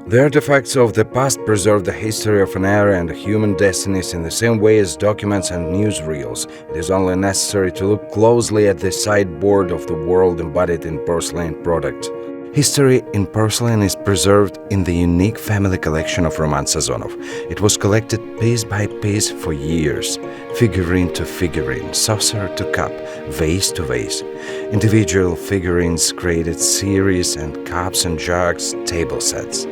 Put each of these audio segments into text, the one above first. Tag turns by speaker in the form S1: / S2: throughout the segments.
S1: The artifacts of the past preserve the history of an era and human destinies in the same way as documents and newsreels. It is only necessary to look closely at the sideboard of the world embodied in porcelain products. History in porcelain is preserved in the unique family collection of Roman Sazonov. It was collected piece by piece for years, figurine to figurine, saucer to cup, vase to vase. Individual figurines created series and cups and jugs, table sets.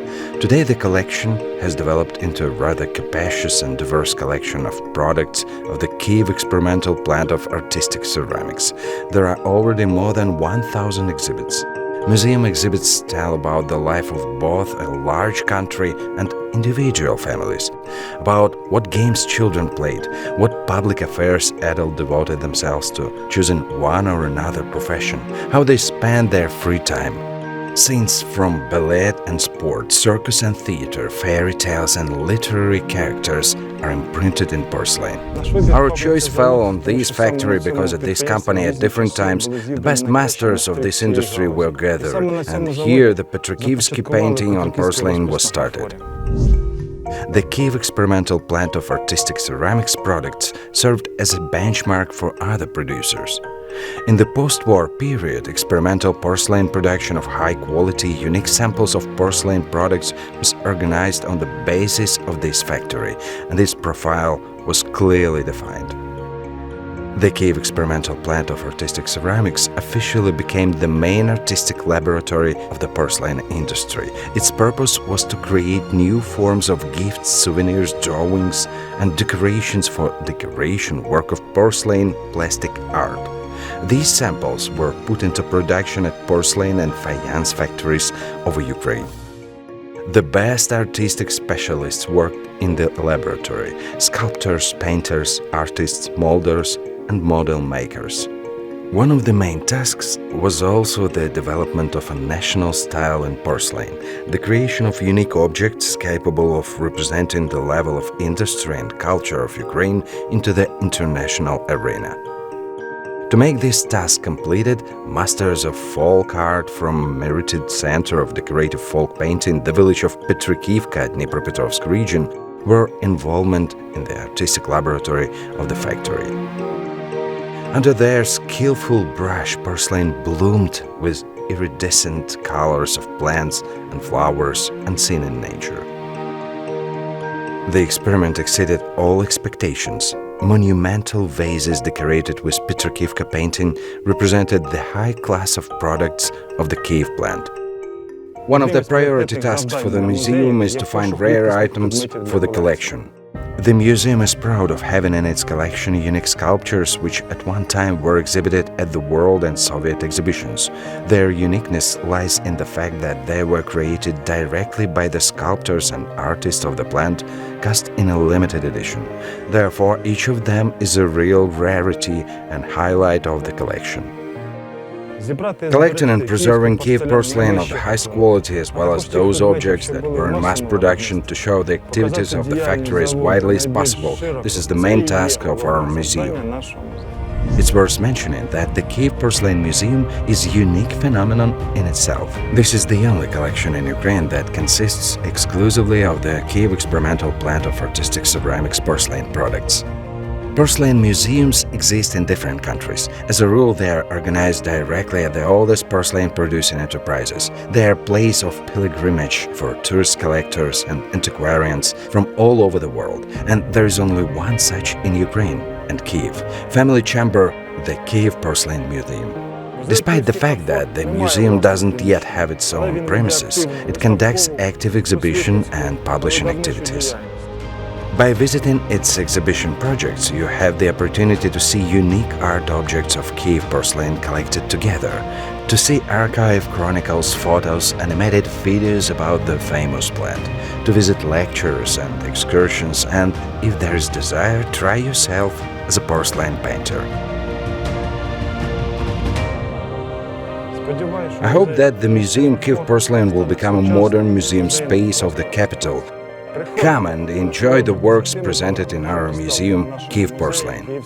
S1: Today the collection has developed into a rather capacious and diverse collection of products of the Kyiv experimental plant of artistic ceramics. There are already more than 1,000 exhibits. Museum exhibits tell about the life of both a large country and individual families, about what games children played, what public affairs adults devoted themselves to, choosing one or another profession, how they spent their free time. Scenes from ballet and sport, circus and theater, fairy tales and literary characters are imprinted in porcelain. Our choice fell on this factory because at this company at different times the best masters of this industry were gathered, and here the Petrikivsky painting on porcelain was started. The Kyiv experimental plant of artistic ceramics products served as a benchmark for other producers. In the post-war period, experimental porcelain production of high-quality, unique samples of porcelain products was organized on the basis of this factory, and its profile was clearly defined. The Kyiv experimental plant of artistic ceramics officially became the main artistic laboratory of the porcelain industry. Its purpose was to create new forms of gifts, souvenirs, drawings, and decorations for decoration work of porcelain plastic art. These samples were put into production at porcelain and faience factories over Ukraine. The best artistic specialists worked in the laboratory: sculptors, painters, artists, molders, and model makers. One of the main tasks was also the development of a national style in porcelain, the creation of unique objects capable of representing the level of industry and culture of Ukraine into the international arena. To make this task completed, masters of folk art from merited center of decorative folk painting, the village of Petrikivka, Dnipropetrovsk region, were involvement in the artistic laboratory of the factory. Under their skillful brush, porcelain bloomed with iridescent colors of plants and flowers unseen in nature. The experiment exceeded all expectations. Monumental vases decorated with Petrikivka painting represented the high class of products of the Kyiv plant. One of the priority tasks for the museum is to find rare items for the collection. The museum is proud of having in its collection unique sculptures which at one time were exhibited at the World and Soviet exhibitions. Their uniqueness lies in the fact that they were created directly by the sculptors and artists of the plant, cast in a limited edition. Therefore, each of them is a real rarity and highlight of the collection. Collecting and preserving Kyiv porcelain of the highest quality, as well as those objects that were in mass production, to show the activities of the factory as widely as possible, this is the main task of our museum. It's worth mentioning that the Kyiv Porcelain Museum is a unique phenomenon in itself. This is the only collection in Ukraine that consists exclusively of the Kyiv experimental plant of artistic ceramics porcelain products. Porcelain museums exist in different countries. As a rule, they are organized directly at the oldest porcelain-producing enterprises. They are a place of pilgrimage for tourist collectors and antiquarians from all over the world. And there is only one such in Ukraine and Kyiv. Family chamber, the Kyiv Porcelain Museum. Despite the fact that the museum doesn't yet have its own premises, it conducts active exhibition and publishing activities. By visiting its exhibition projects, you have the opportunity to see unique art objects of Kyiv porcelain collected together, to see archive chronicles, photos, animated videos about the famous plant, to visit lectures and excursions, and, if there is desire, try yourself as a porcelain painter. I hope that the Museum Kyiv Porcelain will become a modern museum space of the capital. Come and enjoy the works presented in our museum, Kyiv Porcelain.